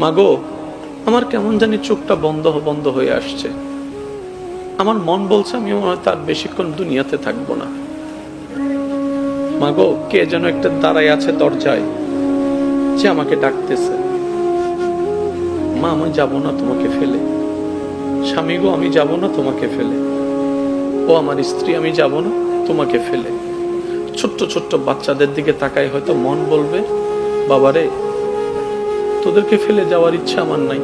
মাগো, আমার কেমন জানি চোখটা বন্ধ বন্ধ হয়ে আসছে। আমার মন বলছে আমি তার বেশিক্ষণ দুনিয়াতে থাকবো না। মাগো, কে যেন একটা দাঁড়ায় আছে দরজায়, যে আমাকে ডাকতেছে। মা, আমি যাব না তোমাকে ফেলে। স্বামী গো, আমি যাব না তোমাকে ফেলে। ও আমার স্ত্রী, আমি যাব না তোমাকে ফেলে। ছোট্ট ছোট্ট বাচ্চাদের দিকে তাকায় হয়তো মন বলবে, বাবারে তোদেরকে ফেলে যাওয়ার ইচ্ছা আমার নাই।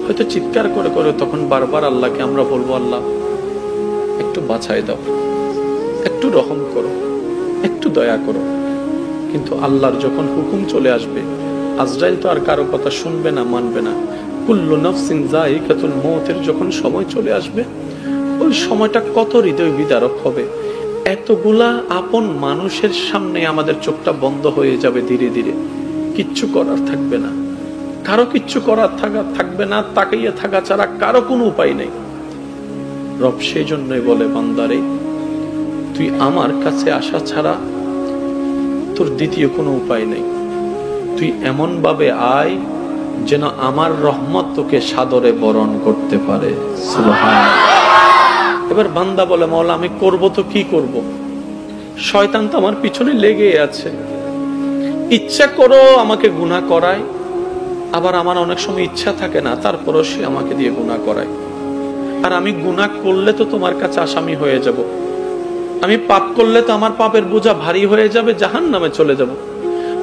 হয়তো চিৎকার করে করে তখন বারবার আল্লাহকে আমরা বলবো, আল্লাহ একটু বাঁচাই দাও, একটু রহম করো, একটু দয়া করো। কিন্তু আল্লাহর যখন হুকুম চলে আসবে, আজরাইল তো আর কারো কথা শুনবে না, মানবে না। কুল্লু নাফসিন যায়িকাতুল মউতের যখন সময় চলে আসবে, ওই সময়টা কত হৃদয় বিদারক হবে। এতগুলা আপন মানুষের সামনে আমাদের চোখটা বন্ধ হয়ে যাবে ধীরে ধীরে। কিচ্ছু করার থাকবে না, কারো কিচ্ছু করার থাকবে না। তাকাইয়ে থাকা ছাড়া কারো কোনো উপায় নেই। রব সেই জন্যই বলে, বান্দারে তুই আমার কাছে আসা ছাড়া তোর দ্বিতীয় কোনো উপায় নেই। তুই এমন ভাবে আয় যেন আমার রহমত তোকে সাদরে বরণ করতে পারে। সুবহানাল্লাহ। এবার বান্দা বলে, মাওলা আমি করব তো কি করব? শয়তান তো আমার পিছনে লেগে আছে। ইচ্ছা করো আমাকে গুনাহ করায়, আবার আমার অনেক সময় ইচ্ছা থাকে না, তারপরও সে আমাকে দিয়ে গুনাহ করায়। আর আমি গুনাহ করলে তো তোমার কাছে আসামি হয়ে যাব। আমি পাপ করলে তো আমার পাপের বোঝা ভারী হয়ে যাবে, জাহান্নামে চলে যাব।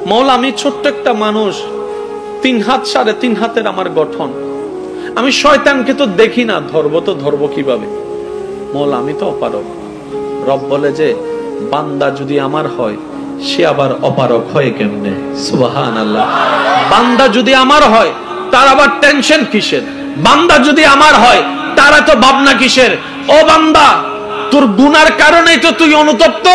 মাওলা আমি ছোট্ট একটা মানুষ, 3 হাত 3.5 হাতের আমার গঠন। আমি শয়তানকে তো দেখি না, ধরবো কিভাবে? মাওলা আমি তো অপারক। রব বলে যে বান্দা যদি আমার হয়, সে আবার অপারক হয় কেমনে? সুবহানাল্লাহ। বান্দা যদি আমার হয়, তার আবার টেনশন কিসের? বান্দা যদি আমার হয়, তার এত ভাবনা কিসের? ও বান্দা, তোর গুনার কারণেই তো তুই অনুতপ্ত।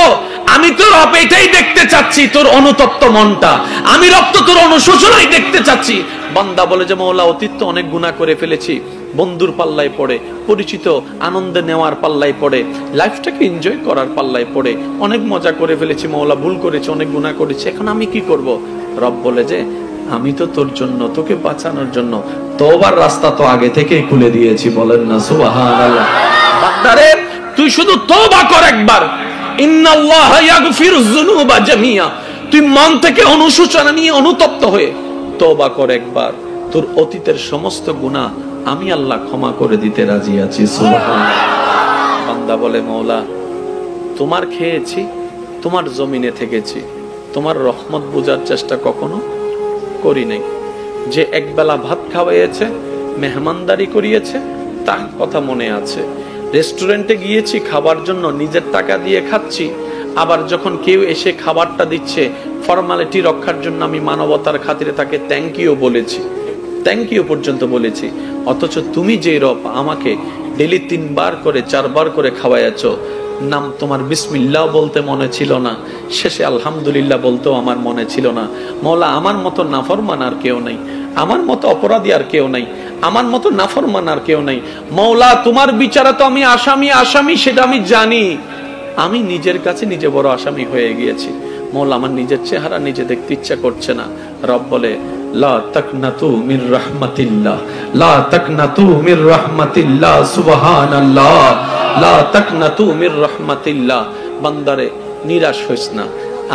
আমি তো রব এটাই দেখতে চাচ্ছি, তোর অনুতপ্ত মনটা। আমি রব তো তোর অনুশোচনাই দেখতে চাচ্ছি। বান্দা বলে যে মাওলা অতীত তো অনেক গুনাহ করে ফেলেছি, বন্ধুর পাল্লায় পড়ে, পরিচিত আনন্দে নেওয়ার পাল্লায় পড়ে, লাইফটাকে এনজয় করার পাল্লায় পড়ে অনেক মজা করে ফেলেছি। মাওলা ভুল করেছি, অনেক গুনাহ করেছি, এখন আমি কি করব? রব বলে যে আমি তো তোর জন্য, তোকে বাঁচানোর জন্য তওবার রাস্তা তো আগে থেকেই খুলে দিয়েছি। বলেন না সুবহানাল্লাহ। বান্দারে তুই শুধু তওবা কর একবার। ইন্নাল্লাহা ইয়াগফিরুয যুনুবা জামিয়া। তুই মন থেকে অনুশোচনা নিয়ে অনুতপ্ত হয়ে তওবা কর একবার। তোর অতীতের সমস্ত গুনাহ আমি আল্লাহ ক্ষমা করে দিতে রাজি আছি। সুবহানাল্লাহ। বান্দা বলে, মাওলা তোমার খেয়েছি, তোমার জমিনে থেকেছি, তোমার রহমত বোঝার চেষ্টা কখনো করি নাই। যে একবেলা ভাত খাওয়াইয়েছে, মেহমানদারি করিয়েছে, তার কথা মনে আছে। রেস্টুরেন্টে গিয়েছি খাবার জন্য, নিজের টাকা দিয়ে খাচ্ছি। আবার যখন কেউ এসে খাবারটা দিচ্ছে, ফর্মালিটি রক্ষার জন্য আমি মানবতার খাতিরে তাকে থ্যাংক ইউ বলেছি, থ্যাংক ইউ পর্যন্ত বলেছি। অথচ তুমি যে রব আমাকে ডেলি 3 বার করে 4 বার করে খাওয়াইয়াছো, নাম তোমার বিসমিল্লাহ বলতে মনে ছিল না, শেষে আলহামদুলিল্লাহ বলতেও আমার মনে ছিল না। মাওলা আমার মতো নাফরমান আর কেউ নাই, আমার মতো অপরাধী আর কেউ নাই, আমার মতো নাফরমান আর কেউ নাই। মাওলা তোমার বিচারে তো আমি আসামি, সেটা আমি জানি। আমি নিজের কাছে নিজে বড় আসামি হয়ে গিয়েছি। মাওলা আমার নিজের চেহারা নিজে দেখতে ইচ্ছা করছে না। রব বলে, লা তাকনাতু মির রাহমাতিল্লাহ, লা তাকনাতু মির রাহমাতিল্লাহ। সুবহানাল্লাহ। লা তাকনাতু মির রাহমাতিল্লাহ। বান্দারে নিরাশ হইস না,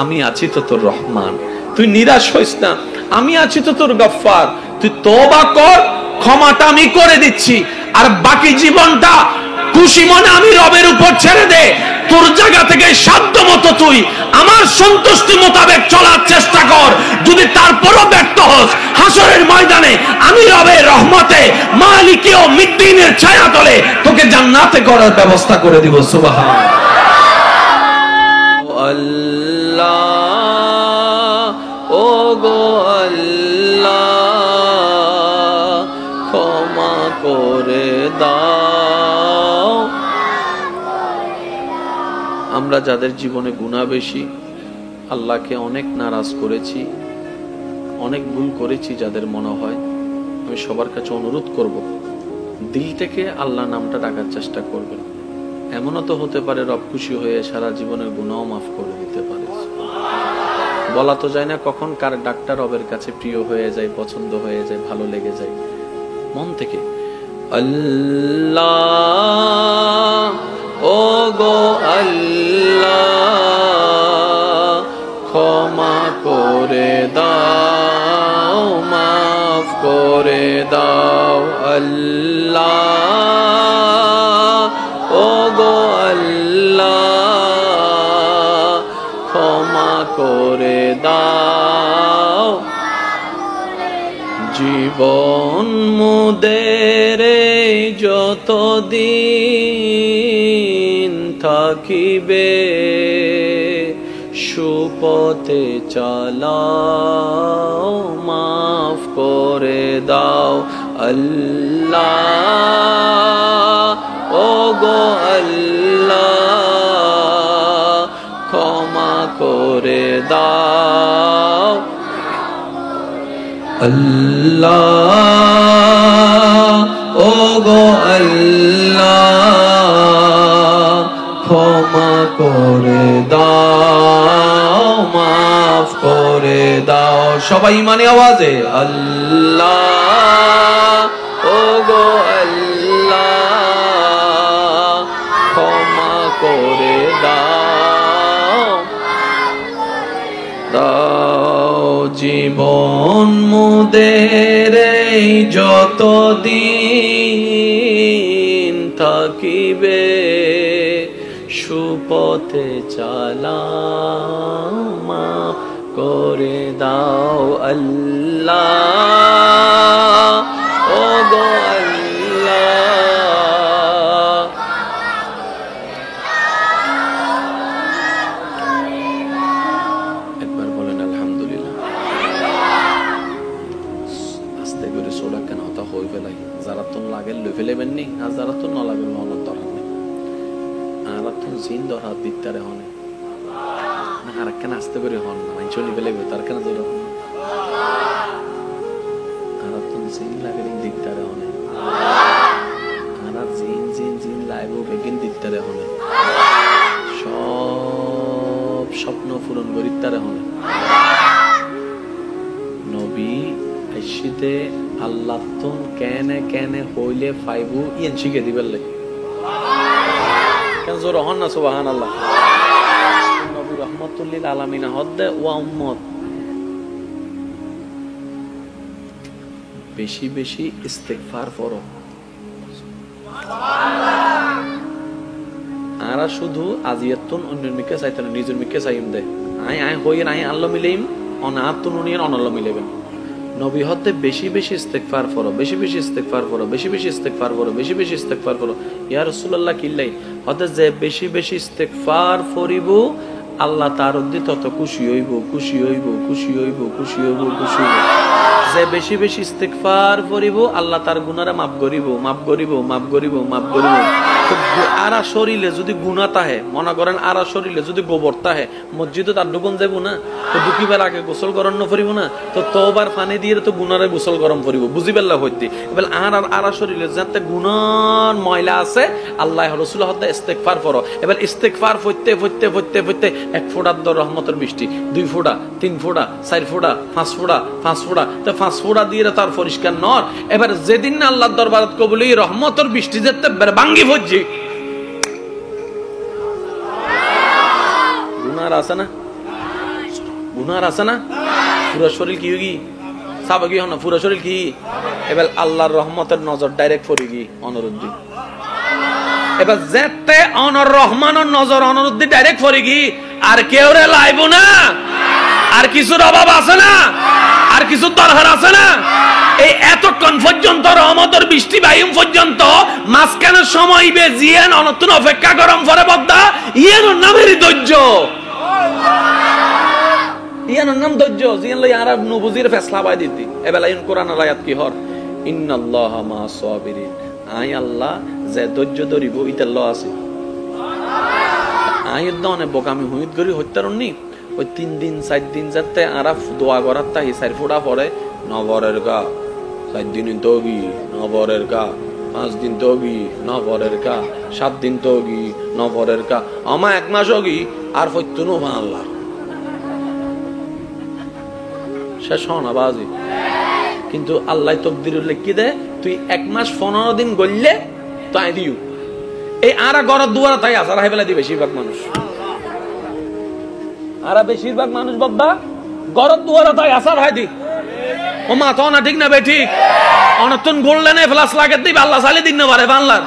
আমি আছি তো তোর রহমান। তুই নিরাশ হইস না, আমি আছি তো তোর গফফার। তুই তওবা কর, ক্ষমাটা আমি করে দিচ্ছি। আর বাকি জীবনটা খুশি মনে আমি রবের উপর ছেড়ে দে। তোর জায়গা থেকে সাধ্য মতো তুই আমার সন্তুষ্টি মোতাবেক চলার চেষ্টা কর। যদি তারপরও ব্যর্থ হস, হাসরের ময়দানে আমি রবের রহমতে মালিকি ও মিদ্দিনের ছায়া তলে তোকে জান্নাতে করার ব্যবস্থা করে দিব। সুবহানাল্লাহ। আল্লাহ ও গো আল্লাহ, ক্ষমা করে দাও। আমরা যাদের জীবনে গুনাহ বেশি, আল্লাহকে অনেক নারাজ করেছি, অনেক ভুল করেছি, যাদের মনে হয়, আমি সবার কাছে অনুরোধ করব, দিল থেকে আল্লাহ নামটা ডাকার চেষ্টা করবেন। এমনও তো হতে পারে রব খুশি হয়ে সারা জীবনের গুনাহ মাফ করে দিতে পারে। বলা তো যায় না কখন কার ডাক্তার রবের কাছে প্রিয় হয়ে যায়, পছন্দ হয়ে যায়, ভালো লেগে যায় মন থেকে। আল্লাহ ও গো আল্লাহ ক্ষমা করে দাও, মাফ করে দাও। আল্লাহ ও গো আল্লাহ ক্ষমা করে দাও। জীবন মোদের যতদিন থাকিবে সুপথে চালাও, মাফ করে দাও। আল্লাহ ও গো আল্লাহ ক্ষমা করে দাও। আল্লাহ ও গো আল্লাহ ক্ষমা করে দাও, মাফ করে দাও। সবাই মানে আওয়াজে আল্লাহ ও গো আল্লাহ ক্ষমা করে দাও, দাও। জীবন মোদের যতদিন থাকিবে সুপথে চালাও, মাফ করে দাও। আল্লাহ ও গো আল্লাহ একবার বলেন আলহামদুলিল্লাহ। আস্তে করে সোডা কেন হতা হই ফেলাই, যারা তো লাগে লই ফেলেবেন নি, আর যারা তো না লাগে মনের দরকার নেই। আর তো জিন দরকার দিকতারে হনে না, আর কেন আস্তে করে হন না চলি ফেলেবে তার কেন জোর আর তো জিন লাগে দিকতারে হনে, আর জিন জিন জিন লাইব বেগিন দিকতারে হনে, সব স্বপ্ন পূরণ করি তারে হনে। নবী আইসিতে আল্লাহ তো কেনে কেনে হইলে ফাইবু ইয়েন শিখে দিবেন লাগে কেন জোর হন না সুবহানাল্লাহ। নবী রহমাতুল্লিল আলামিন হদ্দে ওয়া উম্মত বেশি বেশি ইস্তেগফার করো। আরা শুধু আজিয়াতুন অন্যের মিকে চাইতেন, নিজের মিকে চাইম দে আই আই হইয়েন আই আল্লাহ মিলেইম অনাতুন উনিয়েন অনাল্লাহ মিলেবেন। নবী হতে বেশি বেশি ইস্তেগফার করো, বেশি বেশি ইস্তেগফার করো, বেশি বেশি ইস্তেগফার করো, বেশি বেশি ইস্তেগফার করো। ইয়া রাসূলুল্লাহ কিল্লাই হতে যে বেশি বেশি ইস্তেগফার করিব আল্লাহ তার উদ্দি তত খুশি হইব, খুশি হইব, খুশি হইব, খুশি হইব, খুশি হইব। যে বেশি বেশি ইস্তেগফার করিব আল্লাহ তার গুনাহরা মাফ করিব, মাফ করিব, মাফ করিব, মাফ করিব। আরা শরীরে যদি গুনাহ তাহে, মনে করেন আরা শরীরে যদি গোবর তাহে মসজিদে তার ঢুকন যাব না, তো ঢুকিবার আগে গোসল গরম করিব না, তো তওবার পানি দিয়ে তো গুনারে গোসল গরম করিব, বুঝি পারলা হইতে। এবার আরা শরীরে যাতে গুনার ময়লা আছে আল্লাহ রাসূল হতে ইস্তেগফার করো। এবার ইস্তেগফার ফইতে ফইতে ফইতে ফইতে এক ফোঁটার দর রহমতের বৃষ্টি, 2 ফোঁটা, 3 ফোঁটা, 4 ফোঁটা, 5 ফোঁটা, 5 ফোঁটা, তো 5 ফোঁটা দিয়ে তার পরিষ্কার নর। এবার যেদিন না আল্লাহর দরবারত কবুল এই রহমতের বৃষ্টি যেতে ভাঙ্গি ফজজি গুনার আছে না, গুনার আছে না, পুরো শরীর কি হই সাবা কি হন না, পুরো শরীর কি। এবার আল্লাহর রহমতের নজর ডাইরেক্ট পড়ি গি অনুরুদ্ধি। এবার যেতে অনর রহমানের নজর অনুরুদ্ধি ডাইরেক্ট পড়ি গি, আর কেউ রে লাইব না, আর কিছুর অভাব আছে না, আর কিছু দরকার আছে না। এই এতক্ষণ পর্যন্ত রহমতের বৃষ্টি বাইম পর্যন্ত মাঝখানের সময় বে জিয়ান অনতুন অপেক্ষা গরম পরে বদ্দা ইয়ানোর নামেরই ধৈর্য, ইয়ানোর নাম ধৈর্য। জিয়ান লই আরব নবুজির ফেসলা বাই দিতি। এবেলা ইন কোরআনের আয়াত কি হর ইন্নাল্লাহা মা'আস সাবিরিন, আই আল্লাহ যে ধৈর্য ধরিব ইতার ল আছে। আই দনে বোকামি হুইত করি হত্যারণনি ওই 3 দিন 4 দিন যাতে আরাফ দোয়া করার তাহি 4 ফোঁটা পরে নবরের গা, 4 দিন তগি নবরের গা, 5 দিন তগি নবরের গা, 7 দিন তগি নবরের গা, আমা 1 মাস অগি আর হইতো না আল্লাহ। শেষ হও না বাজি। কিন্তু আল্লাহ তকদিরুল লিখি দে তুই 1 মাস 15 দিন গড়লে তাই দিও এই আরা গড় দুয়ার তাই আসার হাই বেলা দি বেশিরভাগ মানুষ আরা বেশিরভাগ মানুষ বাবা গড় দুয়ার তাই আসার হাই দি ও মা তো না ঠিক না বে ঠিক অনতন গোল্ডেনে ফ্লাস লাগে দিবে আল্লাহ সালে দিন না পারে বাংলার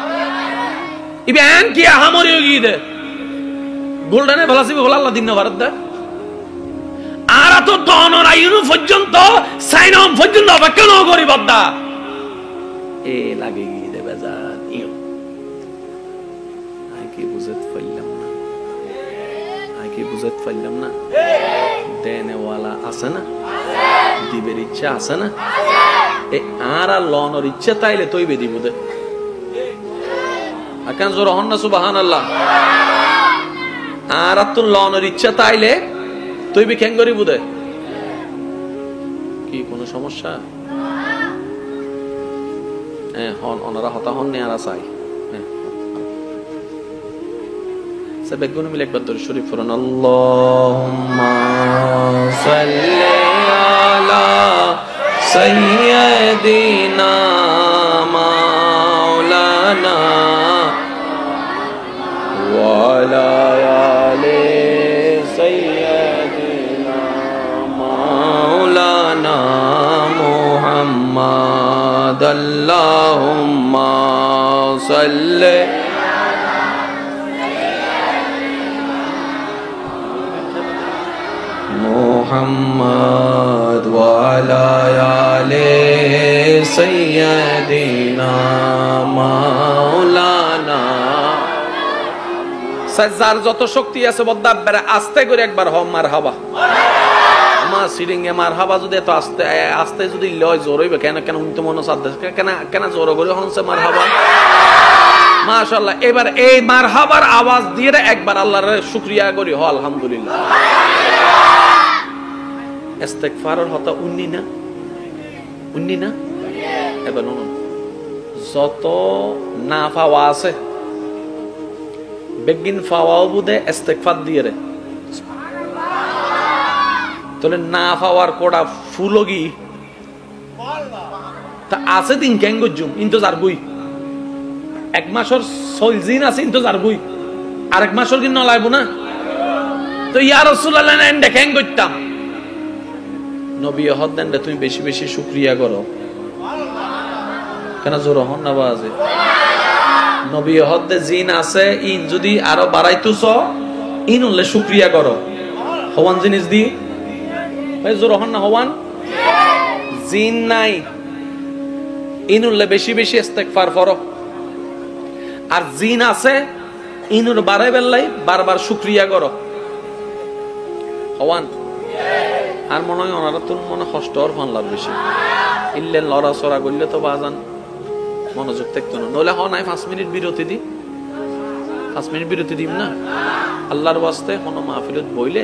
ইবে আন কি আহামরি হই দে গোল্ডেনে ফ্লাসি বলে আল্লাহ দিন না পারে দে আরা তো দনর আইনু পর্যন্ত সাইনম পর্যন্ত অপেক্ষা ন করি বাবা এ লাগে গিয়ে দে বাজার ইও আই কি বুঝত পাইলাম না আই কি বুঝত পাইলাম না দেনে ওয়ালা আছে না দিবের ইচ্ছা আছে না এ আরা লনর ইচ্ছা তাইলে তৈবে দিব দে আকান জোর হন না সুবহানাল্লাহ আরা তো লনর ইচ্ছা তাইলে তৈবে কেন করি বুদে কি কোনো সমস্যা হন ওনারা হতা হন নেয়ারা চাই বেগুন মিলে একবার দরুদ শরীফ পড়ুন আল্লাহুম্মা সাল্লি আলা সাইয়্যিদিনা মাওলানা ওয়া আলা আলি সাইয়্যিদিনা মাওলানা মুহাম্মদ আল্লাহুম্মা সাল্লি মুহাম্মদ ওয়া আলা আলি সাইয়্যিদিনা মাওলানা সাজার যত শক্তি আছে বদ্দাব্বারে আস্তে করে একবার হ মারহাবা মা সিরিংয়ে মারহাবা যদি এত আস্তে আস্তে যদি লয় জোর হইবে কেন কেন উনি মনে সাধ্য কেন কেন জোর করে হনছে মারহাবা মাশাআল্লাহ এবার এই মারহাবার আওয়াজ দিয়ে একবার আল্লাহর শুকরিয়া করি হ আলহামদুলিল্লাহ ইস্তেগফারের হতা উন্নি না এবার শুনুন যত না পাওয়া আছে বেগিন পাওয়াও বুদে ইস্তেগফার দিয়ে রে তাহলে না পাওয়ার কোড়া ফুলগি তা আছে দিন কেন গজুম ইন্তজার বই 1 মাসের সলজিন আছে ইন্তজার বই আর 1 মাসের দিন নলাইবো না তো ইয়া রাসূলুল্লাহ না দেখেন গইতাম নবী হদ দেন তুমি বেশি বেশি শুকরিয়া করো কেন জোর হন না বাজে নবী হদ দে জিন আছে ইন যদি আরো বাড়াইতুছ ইন হলে শুকরিয়া করো হওয়ান জিনিস দি ভাই জোর হন না হওয়ান জিন নাই ইন হলে বেশি বেশি ইস্তেগফার করো আর জিন আছে ইনুর বাড়াই বেলাই বারবার শুকরিয়া করো হওয়ান আর মনে হয় ওনারা তোর মনে কষ্ট আর ফানলার বেশি ইল্লে লড়াচড়া করলে তো বাজান মনোযোগ থাকতো না নইলে হ নাই 5 মিনিট বিরতি দি 5 মিনিট বিরতি দিম না আল্লাহর ওয়াস্তে কোন মাহফিলত বইলে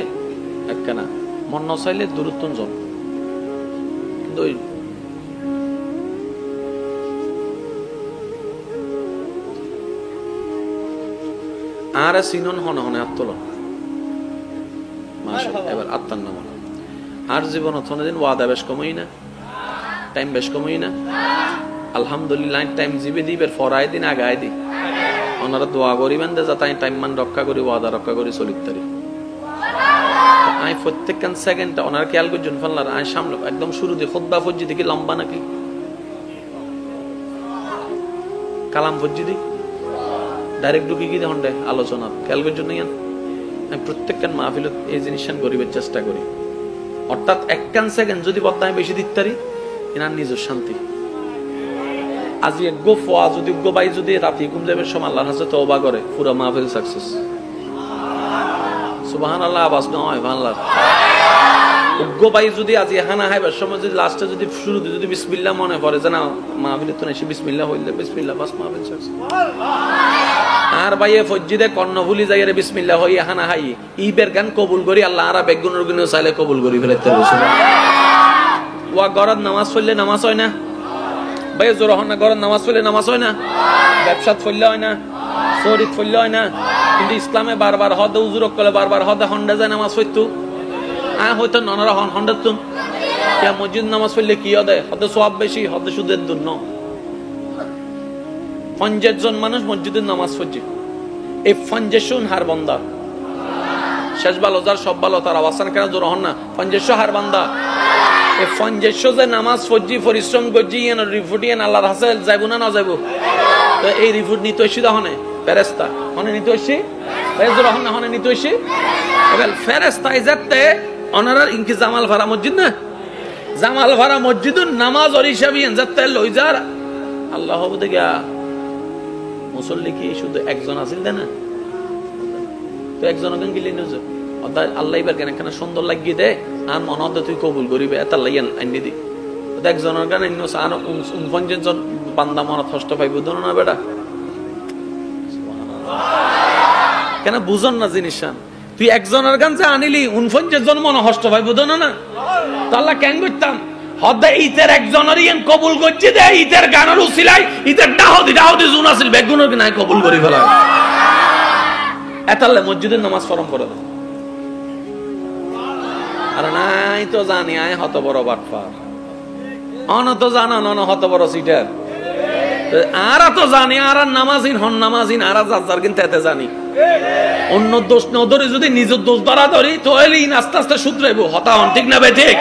একখানা মন ন চাইলে দূরত্বন জন কিন্তু আর সিনন হনে হনে আত্মলন মাশাআল্লাহ এবার আত্মার নাম আর জীবন অথনে দিন ওয়াদা বেশ কমই না টাইম বেশ কমই না আলহামদুলিল্লাহ টাইম জিবে দিবের ফরাই দিন আগায় দি ওনারা দোয়া করিবেন যে যাতে টাইম মান রক্ষা করি ওয়াদা রক্ষা করি চলিতারি আই প্রত্যেকখান সেকেন্ডটা ওনার খেয়াল করছেন ফেললার আই সামনে একদম শুরু দিয়ে খুতবা ফজ্জি দেখি লম্বা নাকি কালাম ফজ্জি দি ডাইরেক্ট ঢুকি গিয়ে হন্ডে আলোচনা খেয়াল করছেন না আমি প্রত্যেকখান মাহফিলত এই জিনিসটা করিবার চেষ্টা করি অর্থাৎ 1 সেকেন্ড যদি বদনাম বেশি দিতারি এনার নিজের শান্তি আজি গো ফোয়া যদি গো বাই যদি রাতে ঘুম যাবার সময় আল্লাহর কাছে তওবা করে পুরো মাহফিল সাকসেস সুবহানাল্লাহ আওয়াজ নয় বাংলা গো বাই যদি আজি হানা হাইবার সময় যদি লাস্টে যদি শুরু যদি বিসমিল্লাহ মনে পড়ে জানা মাহফিলে তো নেশি বিসমিল্লাহ হইলে বিসমিল্লাহ বাস মাহফিল সাকসেস আর ভাইয়ে ফজ্জিদে কর্ণফুলি যাইরে বিসমিল্লাহ হই হানা হাই ইবের গান কবুল করি আল্লাহ আর বেগুনের গুণ চাইলে কবুল করি ফেলতে ওয়া গরদ নামাজ পড়লে নামাজ হয় না ভাই জোর হন না গরদ নামাজ পড়লে নামাজ হয় না ব্যবসা পড়লে হয় না শরীর পড়লে হয় না কিন্তু ইসলামে বারবার হদ উজুরক করলে বারবার হদ হন্ডা যায় নামাজ পড়তো হয়তো ননরা হন্ডা তুন কে মসজিদ নামাজ পড়লে কি হদে হদে সওয়াব বেশি হদে সুদের দুর্ন 50 জন মানুষ মসজিদের নামাজ পড়ছে এই 50 হার বান্দা শেষ ভালো যার সব ভালো তার আওয়াজ কেন জোর হন না 50 হার বান্দা এই 50 যে নামাজ পড়ছি পরিশ্রম করছি এন রিপোর্ট এন আল্লাহর হাসে যাইব না না যাইব তো এই রিপোর্ট নিতে হইছি হনে ফেরেশতা হনে নিতে হইছি জোর হন না হনে নিতে হইছি এবার ফেরেশতা ইজাতে অনারার ইনকি জামাল ফারা মসজিদ না জামাল ফারা মসজিদুন নামাজ ওর হিসাবে যাতে লই যার আল্লাহ হবে দেখা মুসল্লি কি শুধু একজন আছিল না তো একজন ওখান গিলে নিয়ে আল্লাহ এবার কেন এখানে সুন্দর লাগিয়ে দে আর মনে হতে তুই কবুল করিবে এত লাইন আইনি দি একজনের গান আর 49 জন বান্দা মনে কষ্ট পাইব ধরো না বেটা কেন বুঝন না জিনিস তুই একজনের গান যে আনিলি 49 জন মনে কষ্ট পাইব ধরো না তো আল্লাহ কেন করতাম হদে ইতের একজনেরই কবুল করছে দে ইতের গানের উসিলাই ইতের ডাহদি জুন আছিল বেগুনের নাই কবুল করি ফেলা এতালে মসজিদের নামাজ ফরম করে দেয় আর নাই তো জানি আয় হত বড় বাটফার অন তো জানা নন হত বড় সিটার আর তো জানি আর নামাজিন হন নামাজিন আর যার কিন্তু এতে জানি অন্য দোষ না ধরে যদি নিজের দোষ ধরা ধরি তো এলি আস্তে আস্তে শুধরাইব হতা হন ঠিক না বে ঠিক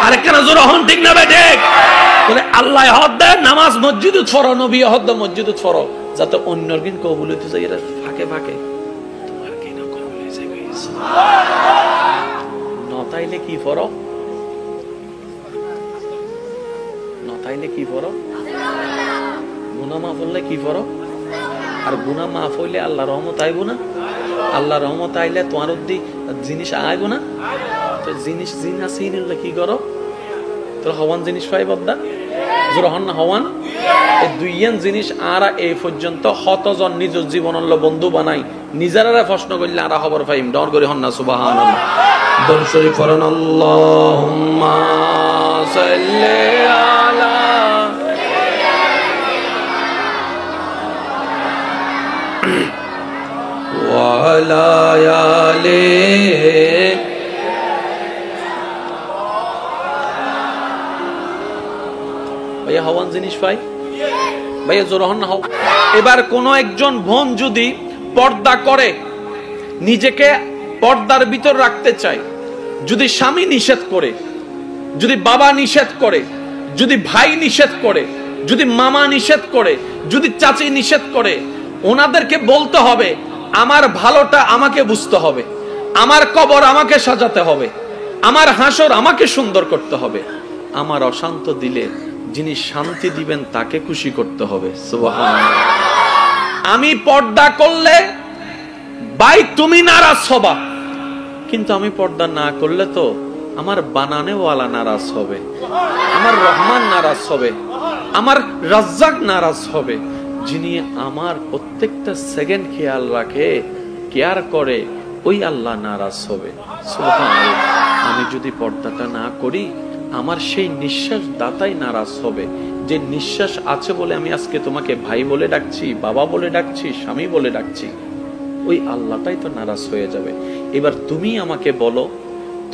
আরেকখানা জোর হন ঠিক না বে ঠিক বলে আল্লাহ হদ দেয় নামাজ মসজিদে ছড়ো নবী হদ মসজিদে ছড়ো যাতে অন্যর কিন কবুল হইতে চাই এরা ফাঁকে ফাঁকে তোমার কিনা কবুল হয়ে যাবে নতাইলে কি ফরক নতাইলে কি ফরক গুনাহ মাফ হলে কি ফরক আর গুনাহ মাফ হইলে আল্লাহর রহমত আইব না আল্লাহর রহমত আইলে তোমার উদ্দি জিনিস আইব না তো জিনিস জিনা সিনিলে কি করো তোর হওয়ান জিনিস পাইব দা জোর হন না হওয়ান এই দুইয়ান জিনিস আরা এই পর্যন্ত হতজন নিজ জীবনল বন্ধু বানাই নিজেরা প্রশ্ন করলে আরা খবর পাইম ডর করে হন না সুবহানাল্লাহ দরুদ শরীফ পড়ুন আল্লাহুম্মা সাল্লি আলা ওয়া আলা আলি ভাইয়া হওয়ান জিনিস পাই ভাইয়া জোর হন না হও এবার কোন একজন বোন যদি পর্দা করে নিজেকে পর্দার ভিতর রাখতে চায় যদি স্বামী নিষেধ করে যদি বাবা নিষেধ করে যদি ভাই নিষেধ করে যদি মামা নিষেধ করে যদি চাচি নিষেধ করে ওনাদেরকে বলতে হবে আমার ভালোটা আমাকে বুঝতে হবে আমার কবর আমাকে সাজাতে হবে আমার হাসর আমাকে সুন্দর করতে হবে আমার অশান্ত দিলে যিনি শান্তি দিবেন তাকে খুশি করতে হবে সুবহানাল্লাহ আমি পর্দা করলে ভাই তুমি নারাজ হবা কিন্তু আমি পর্দা না করলে তো আমার বানানেওয়ালা নারাজ হবে আমার রহমান নারাজ হবে আমার রাজ্জাক নারাজ হবে যিনি আমার প্রত্যেকটা সেকেন্ড খেয়াল রাখে কেয়ার করে ওই আল্লাহ নারাজ হবে সুবহানাল্লাহ আমি যদি পর্দাটা না করি আমার সেই নিঃশ্বাস দাতাই নারাজ হবে যে নিঃশ্বাস আছে বলে আমি আজকে তোমাকে ভাই বলে ডাকছি বাবা বলে ডাকছি স্বামী বলে ডাকছি ওই আল্লাহটাই তো নারাজ হয়ে যাবে এবার তুমি আমাকে বলো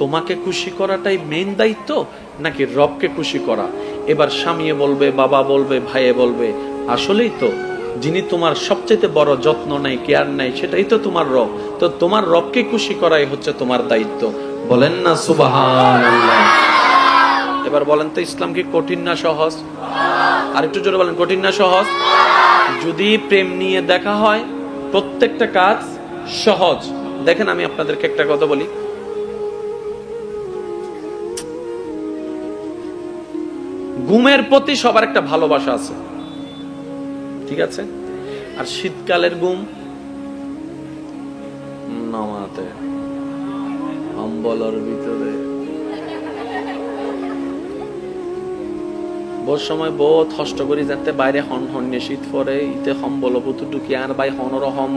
তোমাকে খুশি করাটাই মেইন দায়িত্ব নাকি রবকে খুশি করা এবার স্বামী বলবে বাবা বলবে ভাইয়ে বলবে আসলেই তো যিনি তোমার সবচেয়ে বড় যত্ন নাই কেয়ার নাই সেটাই তো তোমার রব তো তোমার রবকে খুশি করাই হচ্ছে তোমার দায়িত্ব বলেন না সুবহানাল্লাহ এবার বলেন তো ইসলাম কি কঠিন না সহজ আর একটু জোরে বলেন কঠিন না সহজ যদি প্রেম নিয়ে দেখা হয় প্রত্যেকটা কাজ সহজ দেখেন আমি আপনাদেরকে একটা কথা বলি ঘুমের প্রতি সবার একটা ভালোবাসা আছে ঠিক আছে আর শীতকালের ঘুম নামাতে কম্বলের ভিতরে বহু সময় বহুত কষ্ট করি যাতে বাইরে হন হন্যে শীত পরে ইতে কম্বল বুতু ঢুকি আর ভাই হনর হম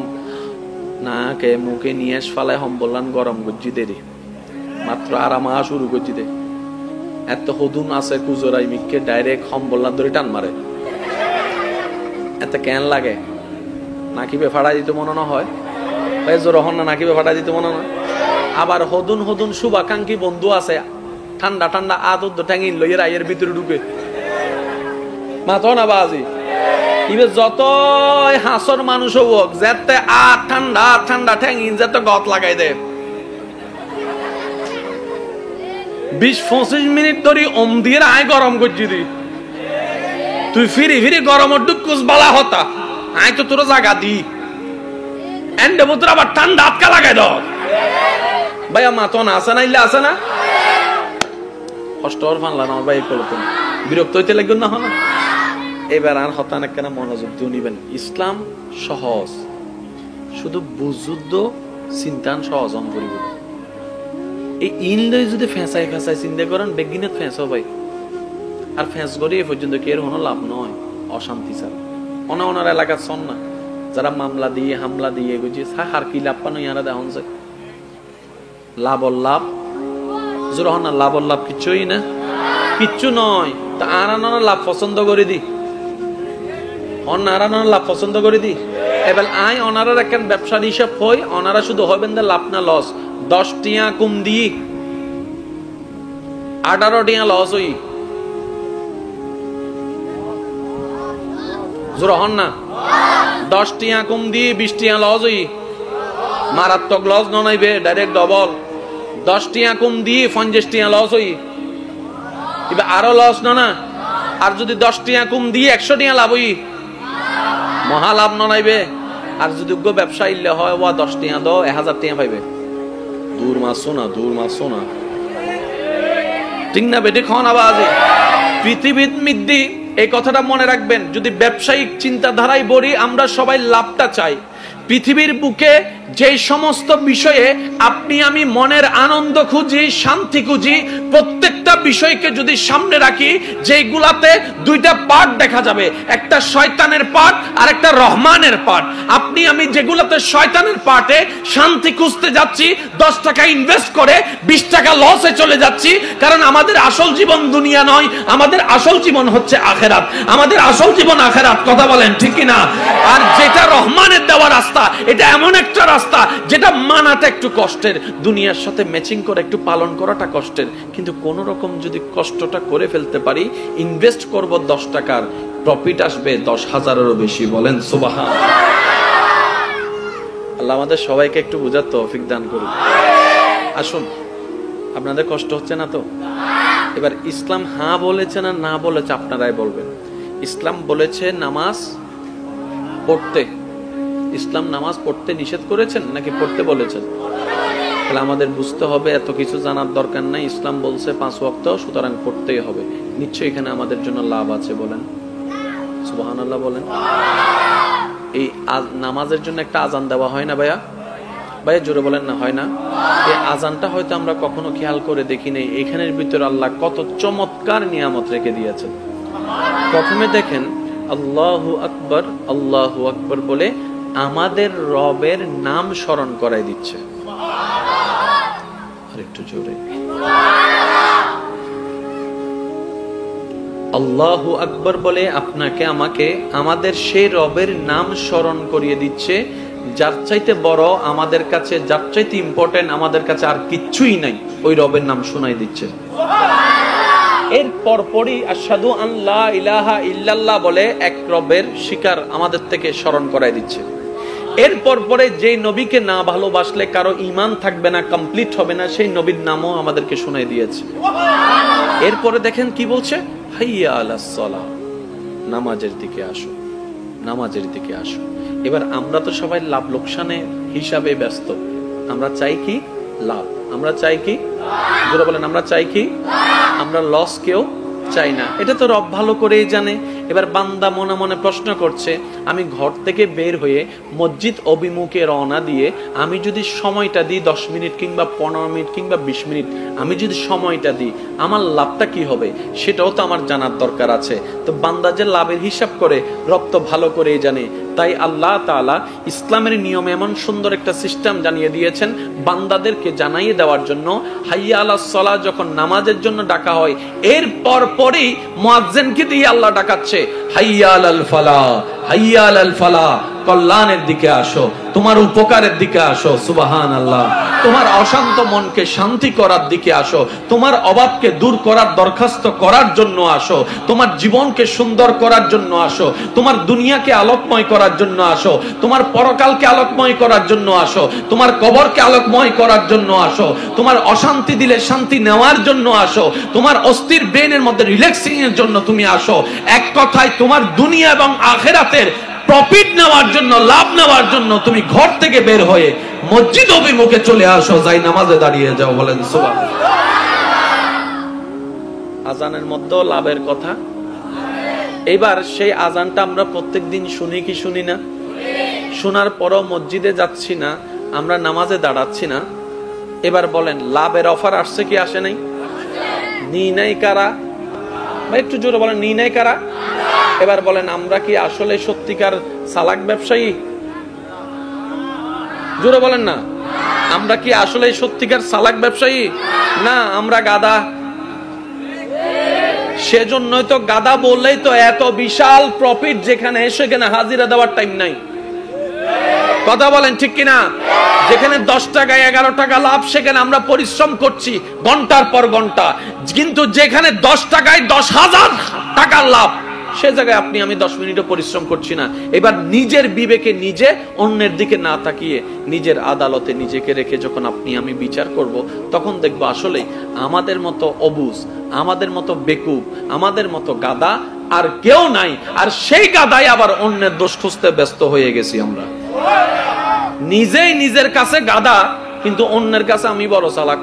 না কে মুখে নিয়ে ফালায় হম বললাম গরম গুজি দেরি মাত্র আরামা শুরু করছি দে এত হদুন আছে কুজোরাই মিককে ডাইরেক্ট হম বললাম ধরে টান মারে এত কেন লাগে নাকিবে ফাড়া দিতে মনে না হয় ভাই জোর হন না নাকিবে ফাড়া দিতে মনে না আবার হদুন হদুন শুভাকাঙ্ক্ষী বন্ধু আছে ঠান্ডা ঠান্ডা আদর ঠ্যাঙিন লইয়ের আইয়ের ভিতরে ঢুকে মাথো না বাজি ইবে যত হাসর মানুষ হোক যেতে ঠান্ডা ঠান্ডা ঠ্যাঙিন যেতে গত লাগাই দে 20-25 মিনিট ধরে ওম দিয়ে আয় গরম করছি দি তুই ফিরি ফিরি গরম ডুকুস বালা হতা আয় তো তোর জায়গা দি এন্ডে বুতরা আবার ঠান্ডা আটকা লাগাই দাও ভাইয়া মাথো না আসে না ইল্লা আসে না কষ্টর ফানলা না ভাই করতেন বিরক্ত হইতে লাগবে না হনা এবার আর হতা না কেন মনোযোগ দিয়ে নিবেন ইসলাম সহজ শুধু বুঝুদ্ধ চিন্তান সহজ অন করিব এই ইনলে যদি ফেঁসাই ফেঁসাই চিন্তা করেন বেগিনে ফেঁসো ভাই আর ফেঁস করি এ পর্যন্ত কি এর কোনো লাভ নয় অশান্তি ছাড়া ওনার এলাকার শোন না যারা মামলা দিয়ে হামলা দিয়ে বুঝি হার কি লাভ পানো ইয়ারা দেখুন যায় লাভ লাভ জোর না লাভ লাভ কিছুই না কিচ্ছু নয় তা আর লাভ পছন্দ করে দি অনারা লাভ পছন্দ করে দি এবার আই অনারার একটা ব্যবসার হিসাব হই অনারা শুধু হবেন না লাভ না লস 10 টিয়া কম দি 18 টিয়া লস হই জোর হন না 10 টিয়া কম দি 20 টিয়া লস হই মারাত্মক লস ননাইবে ডাইরেক্ট ডবল 10 টিয়া কম দি 50 টিয়া লস হই এবার আরো লস না আর যদি 10 টিয়া কম দি 100 টিয়া লাভ হই মহা লাভ ননাইবে আর যদি ব্যবসা ইল্লে হয় ওয়া 10 টিয়া দাও 1000 টিয়া পাইবে দূর মাসো না ঠিক না বেটে খান আওয়াজে পৃথিবীর মধ্যে এই কথাটা মনে রাখবেন যদি ব্যবসায়িক চিন্তাধারায় বলি আমরা সবাই লাভটা চাই পৃথিবীর বুকে যে সমস্ত বিষয়ে আপনি আমি মনের আনন্দ খুঁজি শান্তি খুঁজি প্রত্যেকটা বিষয়কে যদি সামনে রাখি যেগুলাতে দুইটা পার্ট দেখা যাবে একটা শয়তানের পার্ট আর একটা রহমানের পার্ট আপনি আমি যেগুলাতে শয়তানের পার্টে শান্তি খুঁজতে যাচ্ছি 10 টাকা ইনভেস্ট করে 20 টাকা লসে চলে যাচ্ছি কারণ আমাদের আসল জীবন দুনিয়া নয় আমাদের আসল জীবন হচ্ছে আখেরাত আমাদের আসল জীবন আখেরাত কথা বলেন ঠিক কি না আর যেটা রহমানের দেওয়া রাস্তা এটা এমন একটা রাস্তা যেটা মানাটা একটু কষ্টের দুনিয়ার সাথে ম্যাচিং করে একটু পালন করাটা কষ্টের কিন্তু কোন রকম যদি কষ্টটা করে ফেলতে পারি ইনভেস্ট করব 10 টাকার প্রফিট আসবে 10,000-এরও বেশি বলেন সুবহান আল্লাহ আমাদের সবাইকে একটু বুঝার তৌফিক দান করুন আসুন আপনাদের কষ্ট হচ্ছে না তো এবার ইসলাম হ্যাঁ বলেছে না না বলেছে আপনারাই বলবেন ইসলাম বলেছে নামাজ পড়তে ইসলাম নামাজ পড়তে নিষেধ করেছেন নাকি পড়তে বলেছেন তাহলে আমাদের বুঝতে হবে এত কিছু জানার দরকার নাই ইসলাম বলছে 5 ওয়াক্ত সুতরাং পড়তেই হবে নিশ্চয়ই এখানে আমাদের জন্য লাভ আছে বলেন সুবহানাল্লাহ বলেন এই নামাজের জন্য একটা আজান দেওয়া হয় না ভাইয়া জোরে বলেন না হয় না এই আজানটা হয়তো আমরা কখনো খেয়াল করে দেখি নাই এখানের ভিতরে আল্লাহ কত চমৎকার নিয়ামত রেখে দিয়েছেন প্রথমে দেখেন আল্লাহু আকবার বলে আমাদের রবের নাম স্মরণ করাই দিচ্ছে আরেকটু জোরে আল্লাহু আকবার বলে আপনাকে আমাকে আমাদের সেই রবের নাম স্মরণ করিয়ে দিচ্ছে যার চাইতে বড় আমাদের কাছে যার চাইতে ইম্পর্টেন্ট আমাদের কাছে আর কিচ্ছুই নাই ওই রবের নাম শোনাই দিচ্ছে এর পরপরই আশহাদু আন লা ইলাহা ইল্লাল্লাহ বলে এক রবের স্বীকার আমাদের থেকে স্মরণ করাই দিচ্ছে এরপর পরে যে নবীকে না ভালোবাসলে কারো ঈমান থাকবে না কমপ্লিট হবে না সেই নবীর নামও আমাদেরকে শোনাই দিয়েছে এরপরে দেখেন কি বলছে হাইয়া আলাস সালাহ নামাজের দিকে আসো নামাজের দিকে আসো এবার আমরা তো সবাই লাভ লোকসানে হিসাবে ব্যস্ত আমরা চাই কি লাভ আমরা চাই কি যারা বলেন আমরা চাই কি আমরা লস কেউ চাই না এটা তো রব ভালো করেই জানে এবার বান্দা মনে মনে প্রশ্ন করছে আমি ঘর থেকে বের হয়ে মসজিদ অভিমুখে রওনা দিয়ে আমি যদি সময়টা দিই 10 মিনিট কিংবা 15 মিনিট কিংবা 20 মিনিট আমি যদি সময়টা দিই আমার লাভটা কি হবে সেটাও তো আমার জানার দরকার আছে তো বান্দা যে লাভের হিসাব করে রব তো ভালো করেই জানে তাই আল্লাহ তাআলা ইসলামের নিয়মে এমন সুন্দর একটা সিস্টেম জানিয়ে দিয়েছেন বান্দাদেরকে জানাইয়ে দেওয়ার জন্য হাইয়া আলাস সালাহ যখন নামাজের জন্য ডাকা হয় এরপর পরেই মুয়াজ্জিনকে দিয়ে আল্লাহ ডাকাচ্ছে হাইয়া আলাল ফালাহ হাইয়া আলাল ফালাহ, কল্যাণের দিকে আসো, তোমার উপকারের দিকে আসো। সুবহানাল্লাহ। তোমার অশান্ত মনকে শান্তি করার দিকে আসো, তোমার অভাবকে দূর করার দরখাস্ত করার জন্য আসো, তোমার জীবনকে সুন্দর করার জন্য আসো, তোমার দুনিয়াকে আলোকময় করার জন্য আসো, তোমার পরকালকে আলোকময় করার জন্য আসো, তোমার কবরকে আলোকময় করার জন্য আসো, তোমার অশান্তি দিলে শান্তি নেওয়ার জন্য আসো, তোমার অস্থির ব্রেনের মধ্যে রিল্যাক্সিং এর জন্য তুমি আসো। এক কথায় তোমার দুনিয়া এবং আখিরাতের প্রফিট নেওয়ার জন্য, লাভ নেওয়ার জন্য তুমি ঘর থেকে বের হয়ে মসজিদ অভিমুখে চলে আসো, যাই নামাজে দাঁড়িয়ে যাও। বলেন সুবহানাল্লাহ। আজানের মধ্যে লাভের কথা। এবার সেই আজানটা আমরা প্রত্যেকদিন শুনি কি শুনি না? শোনার পরও মসজিদে যাচ্ছি না, আমরা নামাজে দাঁড়াচ্ছি না। এবার বলেন লাভের অফার আসছে কি আসে নাই? নি নাই কারা? ভাই একটু জোরে বলেন, নি নাই কারা? এবার বলেন আমরা কি আসলে সত্যিকার চালাক ব্যবসায়ী? জোরে বলেন না। আমরা কি আসলে সত্যিকার চালাক ব্যবসায়ী? না, আমরা গাধা। সেজন্যই তো গাধা বললেই তো এত বিশাল প্রফিট, যেখানে সেখানে হাজিরা দেওয়ার টাইম নাই। কথা বলেন ঠিক কিনা? যেখানে 10 টাকায় 11 টাকা লাভ, সেখানে আমরা পরিশ্রম করছি ঘন্টার পর ঘন্টা। কিন্তু যেখানে 10 টাকায় 10,000 টাকার লাভ, সে জায়গায় আপনি আমি 10 মিনিটও পরিশ্রম করছি না। এবার নিজের বিবেকে নিজে, অন্যের দিকে না তাকিয়ে নিজের আদালতে নিজেকে রেখে যখন আপনি আমি বিচার করব, তখন দেখবো আসলে আমাদের মতো অবুঝ, আমাদের মতো বেকুব, আমাদের মতো গাদা আর কেউ নাই। আর সেই গাদাই আবার অন্যের দোষ খুঁজতে ব্যস্ত হয়ে গেছি আমরা। নিজেই নিজের কাছে গাদা, কিন্তু অন্যের কাছে আমি বড় চালাক।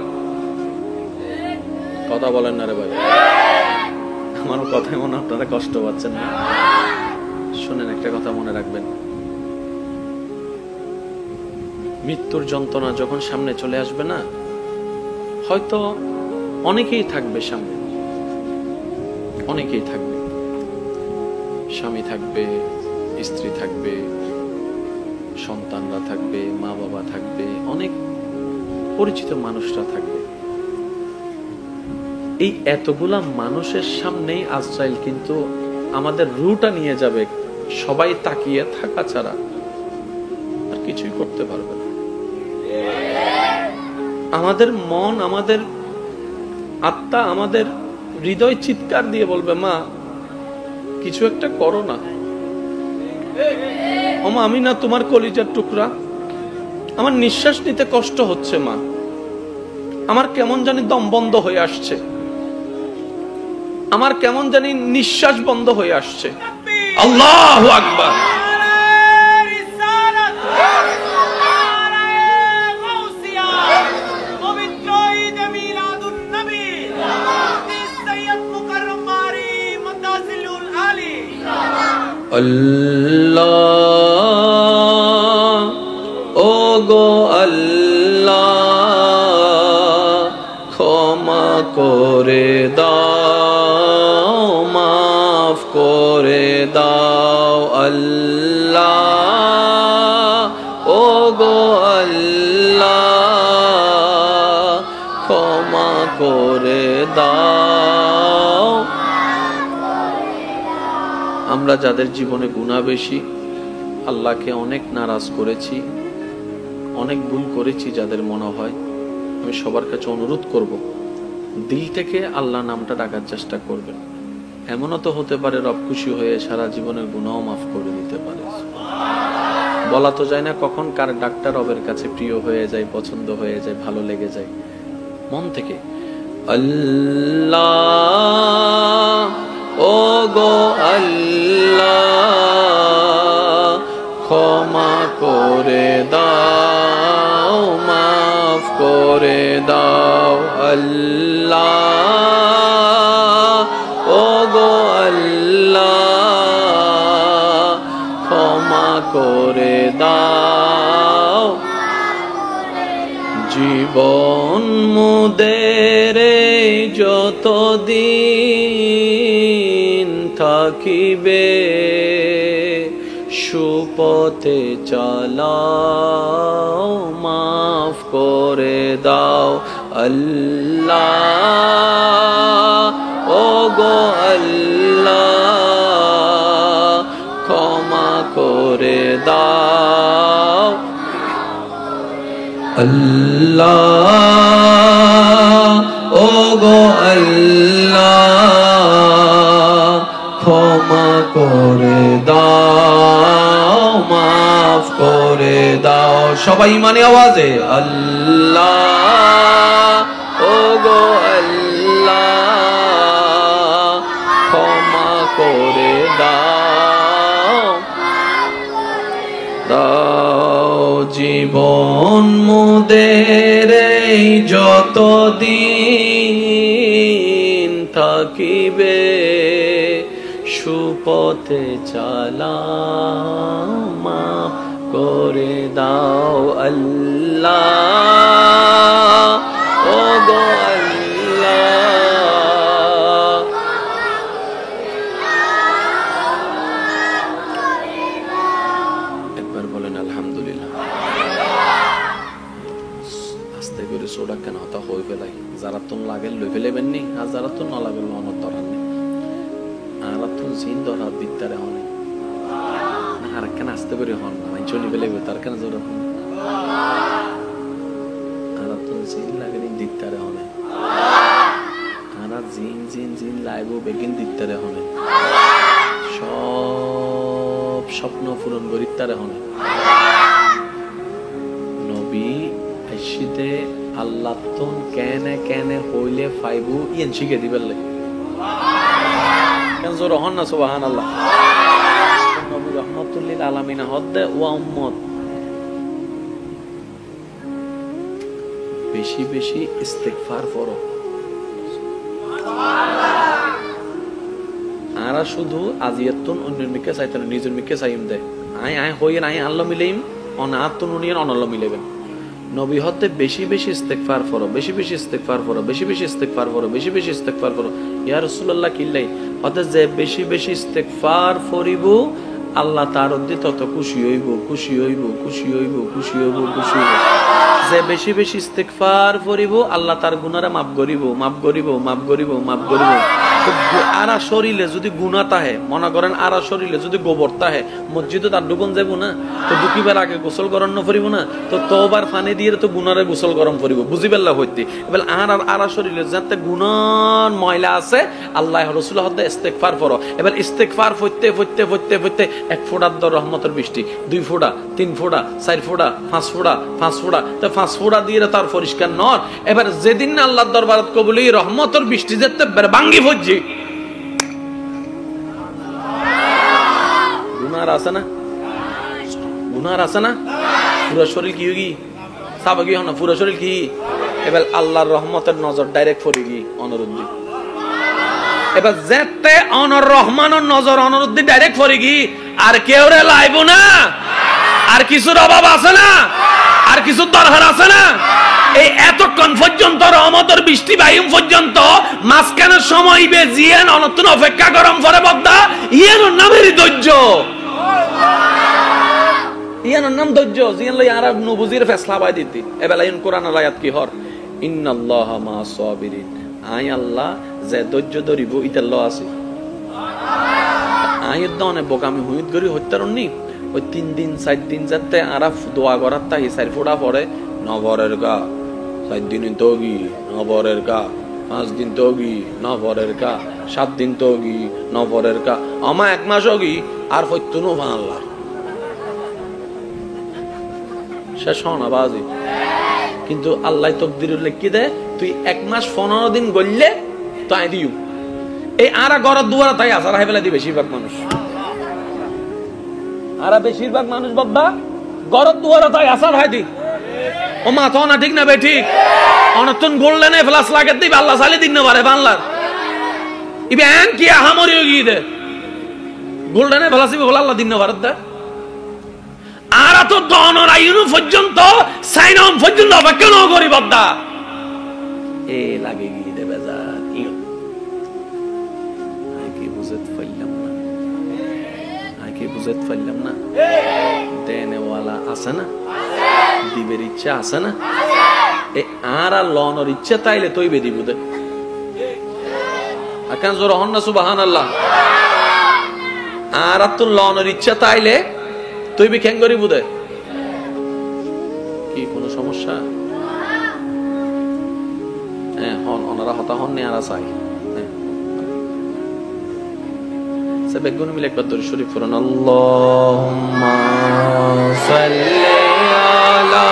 কথা বলেন না রে ভাই? আমার কথায় মনে আপনারা কষ্ট পাচ্ছেন না? শুনেন, একটা কথা মনে রাখবেন, মৃত্যুর যন্ত্রণা যখন সামনে চলে আসবে না, হয়তো অনেকেই থাকবে সামনে, অনেকেই থাকবে, স্বামী থাকবে, স্ত্রী থাকবে, সন্তানরা থাকবে, মা বাবা থাকবে, অনেক পরিচিত মানুষরা থাকবে। এই এতগুলা মানুষের সামনেই আজরাইল কিন্তু আমাদের রুটা নিয়ে যাবে। সবাই তাকিয়ে থাকা ছাড়া আর কিছুই করতে পারবে না। আমাদের মন, আমাদের আত্মা, আমাদের হৃদয় চিৎকার দিয়ে বলবে, মা কিছু একটা করো না। ওমা আমি না তোমার কলিজার টুকরা, আমার নিঃশ্বাস নিতে কষ্ট হচ্ছে মা, আমার কেমন জানি দম বন্ধ হয়ে আসছে, আমার কেমন জানি নিঃশ্বাস বন্ধ হয়ে আসছে। আল্লাহু আকবার। আল্লাহ ও গো আল্লাহ, ক্ষমা করে দাও, মাফ করে দাও। আল্লাহ ও গো আল্লাহ, ক্ষমা করে দাও। আমরা যাদের জীবনে গুনাহ বেশি, আল্লাহকে অনেক নারাজ করেছি, অনেক ভুল করেছি, যাদের মনে হয়, আমি সবার কাছে অনুরোধ করব, দিল থেকে আল্লাহ নামটা ডাকার চেষ্টা করবেন। এমনও তো হতে পারে রব খুশি হয়ে সারা জীবনের গুনাহ মাফ করে দিতে পারে। বলা তো যায় না কখন কার ডাকটা রবের কাছে প্রিয় হয়ে যায়, পছন্দ হয়ে যায়, ভালো লেগে যায়। মন থেকে আল্লাহ ও গো আল্লাহ, ক্ষমা করে দাও, মাফ করে দাও। আল্লাহ ও গো আল্লাহ, ক্ষমা করে দাও। জীবন মুদের যতদিন থাকিবে, সুপথে চালাও, মাফ করে দাও। আল্লাহ ও গো আল্লাহ, ক্ষমা দাও আল্লাহ ও গো আল্লাহ ক্ষমা করে দাও মাফ করে দাও সবাই মানে আওয়াজে আল্লাহ ও গো আল্লাহ ক্ষমা করে দাও দাও জীবন মোদের এই যতদিন থাকিবে সুপথে চালাও মাফ করে দাও আল্লাহ ও গো আল্লাহ একবার বলেন আলহামদুলিল্লাহ আস্তে করে সোডা কেন হতা হয়ে ফেলাই যারা তো লাগে লই ফেলেবেন নি আর যারা তো না লাগে আমার দরার নেই আর তো জিন ধরা দিকটারে হনে আর কেন আসতে করে হন আমি চলি ফেলে তার কেন জোর হন আর তো জিন লাগে দিকটারে হনে আর জিন জিন জিন লাইবো বেগিন দিকটারে হনে সব স্বপ্ন পূরণ করিতারে হনে নবী এসিতে আল্লাহ তুন কেনে কেনে হইলে ফাইবু ইয়েন শিখে দিবেন লাগে কেন জোর হন না সুবহানাল্লাহ নবী রাহমাতুল লিল আলামিন হদ্দে ওয়া উম্মত বেশি বেশি ইস্তিগফার করো আরা শুধু আজিয়াতুন অন্যের মিকে চাইতেন নিজের মিকে চাইম দে আই আই হইন আই আল্লাহ মিলাইম অনাতুন উনিয়ন অনল্লাহ মিলাইবেন নবী হতে বেশি বেশি ইস্তিগফার করো বেশি বেশি ইস্তিগফার করো বেশি বেশি ইস্তিগফার করো বেশি বেশি ইস্তিগফার করো ইয়া রাসূলুল্লাহ কিল্লাই হতে যে বেশি বেশি ইস্তিগফার করিব আল্লাহ তার অধি তত খুশি হইব খুশি হইব খুশি হইব খুশি হইব খুশি হইব যে বেশি বেশি ইস্তিগফার করিব আল্লাহ তার গুনাহরা মাফ করিব মাফ করিব মাফ করিব মাফ করিব আরা শরীরে যদি গুনাহ তাহে মনে করেন আরা শরীরে যদি গোবর তাহে মসজিদে তার ডুবন যাব না তো দুকিবার আগে গোসল করন না করিব না তো তওবার পানি দিয়ে তো গুনাহরে গোসল গরম করিব বুঝিবেল্লা হইতে এবেল আরা শরীরে যাতে গুনাহ ময়লা আছে আল্লাহ রাসূল হতে ইস্তিগফার করো এবার ইস্তিগফার হইতে হইতে হইতে হইতে এক ফোঁটার দর রহমতের বৃষ্টি দুই ফোঁটা তিন ফোঁটা চার ফোঁটা পাঁচ ফোঁটা পাঁচ ফোঁটা তো পাঁচ ফোঁটা দিয়ে তার পরিষ্কার নর এবার যেদিন না আল্লাহর দরবারত কবুলি রহমতের বৃষ্টি যেতে ভাঙ্গি ভজ্জি গুনার আছে না গুনার আছে না পুরো শরীর কি হই সাবা কি না পুরো শরীর কি এবার আল্লাহর রহমতের নজর ডাইরেক্ট পড়ে গি অনুরুদ্ধি এবার যেতে অনর রহমানের নজর অনুরুদ্ধি ডাইরেক্ট পড়ে গি আর কেউ রে লাইব না আর কিছুর অভাব আছে না আর কিছু দরকার আছে না এই এতক্ষণ পর্যন্ত রহমতের বৃষ্টি বাইম পর্যন্ত মাঝখানের সময় বে জিয়ান অনতুন অপেক্ষা গরম করে বদ্দা ইয়ানোর নামের ধৈর্য ইয়ানোর নাম ধৈর্য জিয়ান লই আর নবুজির ফেসলা বাই দিতি এবেলা ইন কোরআনের আয়াত কি হর ইন্নাল্লাহা মা'আস সাবিরিন আই আল্লাহ যে ধৈর্য ধরিব ইতার ল আছে আয়ের দনে বোকামি হুইত গরি হত্যারণনি ওই 3 দিন 4 দিন যাতে আরাফ দোয়া করার তাই 4 ফোঁটা পড়ে নবরের গা 4 দিন তোগি নবরের গা 5 দিন তোগি নবরের গা 7 দিন তোগি নবরের গা আমা 1 মাস ওগি আর হইতুনো আল্লাহ শেষ হনা বাজি কিন্তু আল্লাহ তাকদীর লিখি দে তুই 1 মাস 15 দিন গললে তাই দিও এই আরা গড় দুয়ারা তাই আসার হাইবেলা দি বেশিরভাগ মানুষ আরা বেশিরভাগ মানুষ বাবা গড় দুয়ারা তাই আসার হাই দি ও মা তো না ঠিক না বে ঠিক অনতন গোল্ডেনে ফ্লাস লাগে দিই আল্লাহ সালি দিন না পারে বাংলার ইবে এন কি আহামরি হই দে গোল্ডেনে ফ্লাসি বল আল্লাহ দিন না পারে দা আরা তো দনর আইনু পর্যন্ত সাইন অন পর্যন্ত অপেক্ষা ন করি বাবা এ লাগে গিয়ে দে বাজার ইও আই কি বুঝত পাইলাম না আই কি বুঝত পাইলাম না দেনে ওয়ালা আছে না দিবের ইচ্ছা আছে না এ আরা লনর ইচ্ছা তাইলে তৈবে দিব দে আকান জোর হন না সুবহানাল্লাহ আরা তো লনর ইচ্ছা তাইলে তুই বি খ্যাং করি বুধে কি কোনো সমস্যা? হ্যাঁ হন ওনারা হতা হন নেয়ারা চাই বেগুন মিলে একবার দরুদ শরীফ পড়ুন আল্লাহুম্মা সাল্লি আলা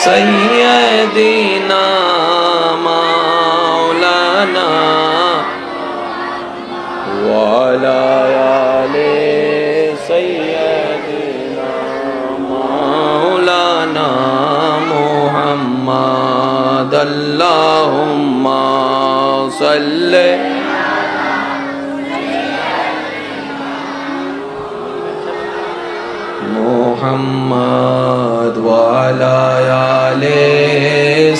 সাইয়্যিদিনা মাওলানা ওয়া আলা আলি সাইয়্যিদিনা মাওলানা মুহাম্মাদ আল্লাহুম্মা সাল্লি মুহাম্মদ ওয়া আলা আলি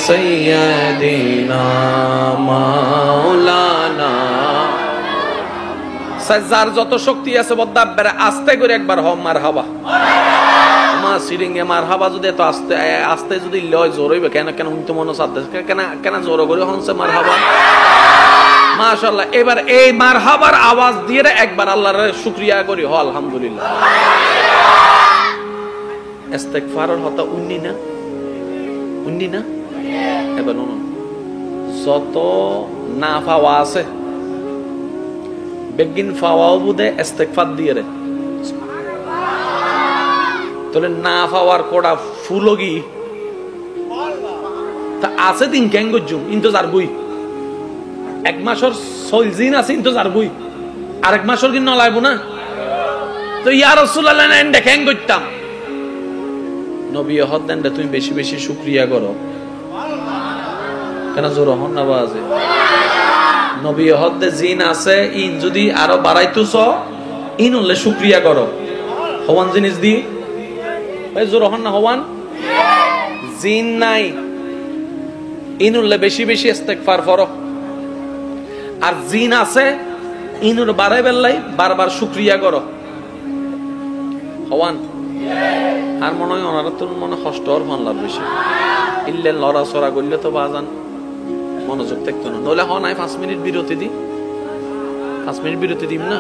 সাইয়্যিদিনা মাওলানা। সাজ্জার যত শক্তি আছে বদ্দাব্বার আস্তে করে একবার হ মারহাবা। মা সিরিংয়ে মারহাবা যদি এত আস্তে আস্তে যদি লয় জোর হইবে কেন কেন উনি তো মনে সাথে কেন কেন জোর করে হনছে মারহাবা। মাশাআল্লাহ এবার এই মারহাবার আওয়াজ দিয়ে একবার আল্লাহর শুকরিয়া করি হ আলহামদুলিল্লাহ। ইস্তেগফারের হতা উন্নি না এবার শুনুন যত না পাওয়া আছে বেগিন পাওয়াও বুঝে ইস্তেগফার দিয়ে রে তাহলে না পাওয়ার কোড়া ফুলগি তা আছে দিন কেন গজুম ইন্তজার বই এক মাসের সলজিন আছে ইন্তজার বই আরেক মাসের দিন নলাইব না তো ইয়া রাসূলুল্লাহ এন্ডে কেন গজতাম নবী হদ দেন তুমি বেশি বেশি শুকরিয়া করো কেন জোর হন না বাজে নবী হদ দে জিন আছে ইন যদি আরো বাড়াইতুছ ইন হলে শুকরিয়া করো হওয়ান জিনিস দি ভাই জোর হন না হওয়ান জিন নাই ইন হলে বেশি বেশি ইস্তেগফার করো আর জিন আছে ইনুর বাড়াই বেলাই বারবার শুকরিয়া করো হওয়ান আর মনে হয় ওনারা তোর মনে কষ্ট আর ভানলার বেশি ইল্লে লড়াচড়া করলে তো বাজান মনোযোগ থাকতো না নইলে হয় 5 মিনিট বিরতি দিই 5 মিনিট বিরতি দিম না।